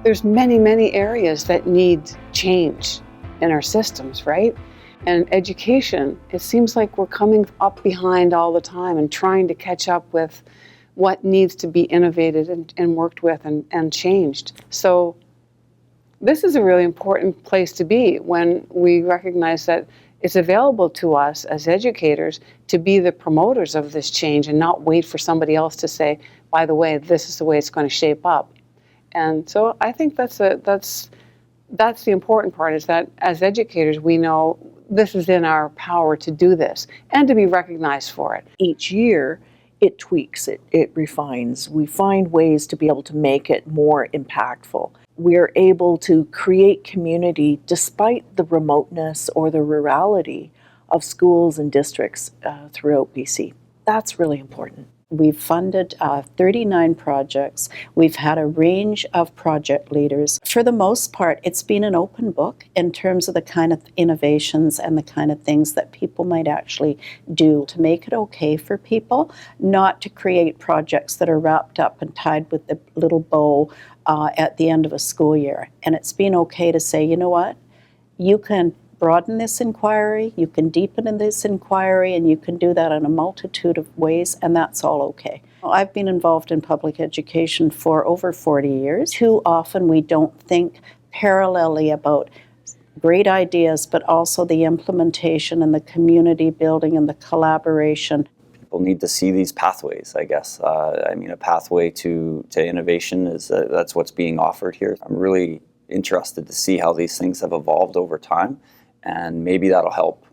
There's many, many areas that need change in our systems, right? And education, it seems like we're coming up behind all the time and trying to catch up with what needs to be innovated and worked with and changed. So this is a really important place to be when we recognize that it's available to us as educators to be the promoters of this change and not wait for somebody else to say, by the way, this is the way it's going to shape up. And so I think that's the important part, is that as educators, we know this is in our power to do this and to be recognized for it. Each year, it tweaks, it refines. We find ways to be able to make it more impactful. We're able to create community despite the remoteness or the rurality of schools and districts throughout BC. That's really important. We've funded 39 projects. We've had a range of project leaders. For the most part, it's been an open book in terms of the kind of innovations and the kind of things that people might actually do to make it okay for people, not to create projects that are wrapped up and tied with the little bow at the end of a school year. And it's been okay to say, you know what, you can broaden this inquiry, you can deepen in this inquiry, and you can do that in a multitude of ways, and that's all okay. I've been involved in public education for over 40 years. Too often we don't think parallelly about great ideas, but also the implementation and the community building and the collaboration. People need to see these pathways, I guess. A pathway to innovation is that's what's being offered here. I'm really interested to see how these things have evolved over time. And maybe that'll help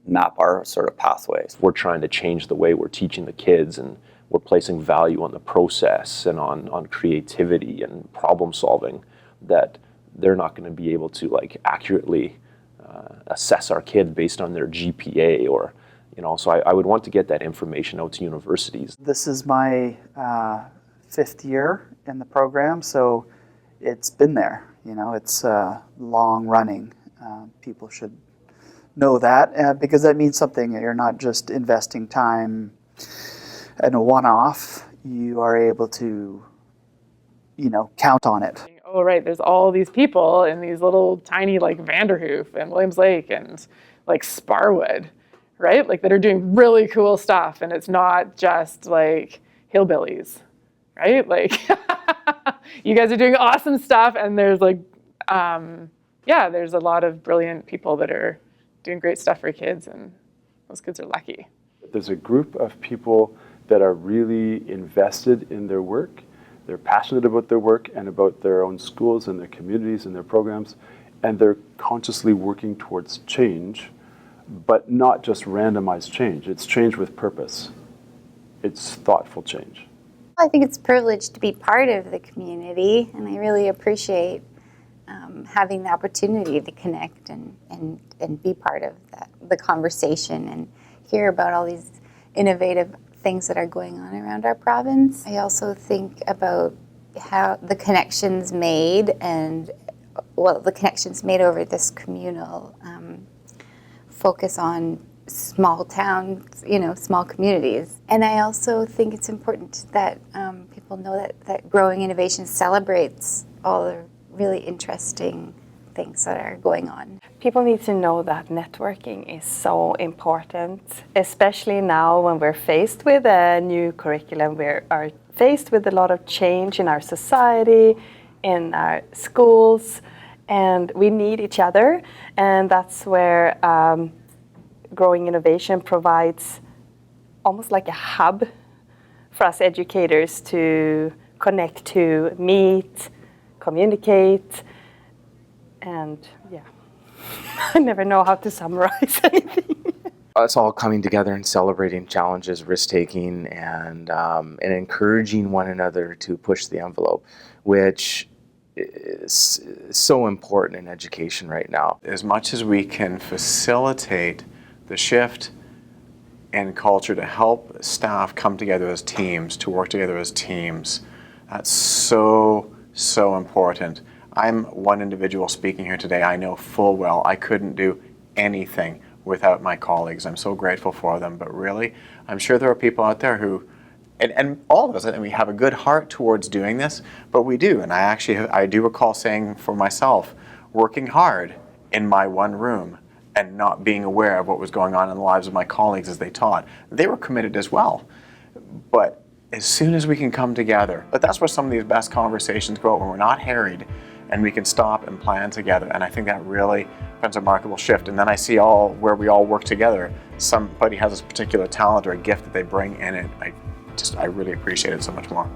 map our sort of pathways. We're trying to change the way we're teaching the kids, and we're placing value on the process and on creativity and problem solving, that they're not going to be able to accurately assess our kid based on their GPA or, so I would want to get that information out to universities. This is my 5th year in the program, so it's been there. It's long running. People should know that because that means something. You're not just investing time in a one-off. You are able to, count on it. Oh, right, there's all these people in these little tiny Vanderhoof and Williams Lake and Sparwood, right? That are doing really cool stuff, and it's not just hillbillies, right? You guys are doing awesome stuff, and there's there's a lot of brilliant people that are doing great stuff for kids, and those kids are lucky. There's a group of people that are really invested in their work. They're passionate about their work and about their own schools and their communities and their programs, and they're consciously working towards change, but not just randomized change. It's change with purpose. It's thoughtful change. I think it's a privilege to be part of the community, and I really appreciate having the opportunity to connect and be part of the conversation and hear about all these innovative things that are going on around our province. I also think about how the connections made over this communal focus on small towns, small communities. And I also think it's important that people know that Growing Innovation celebrates all the really interesting things that are going on. People need to know that networking is so important, especially now when we're faced with a new curriculum. We are faced with a lot of change in our society, in our schools, and we need each other. And that's where Growing Innovation provides almost like a hub for us educators to connect to, meet, communicate, and I never know how to summarize anything. It's all coming together and celebrating challenges, risk-taking, and encouraging one another to push the envelope, which is so important in education right now. As much as we can facilitate the shift and culture to help staff come together as teams, to work together as teams, that's so important. I'm one individual speaking here today. I know full well I couldn't do anything without my colleagues. I'm so grateful for them, but really, I'm sure there are people out there who and all of us, and we have a good heart towards doing this, but we do. And I do recall saying for myself, working hard in my one room and not being aware of what was going on in the lives of my colleagues as they taught. They were committed as well. But as soon as we can come together, but that's where some of these best conversations go, when we're not harried and we can stop and plan together. And I think that really becomes a remarkable shift. And then I see where we all work together. Somebody has this particular talent or a gift that they bring in it. I really appreciate it so much more.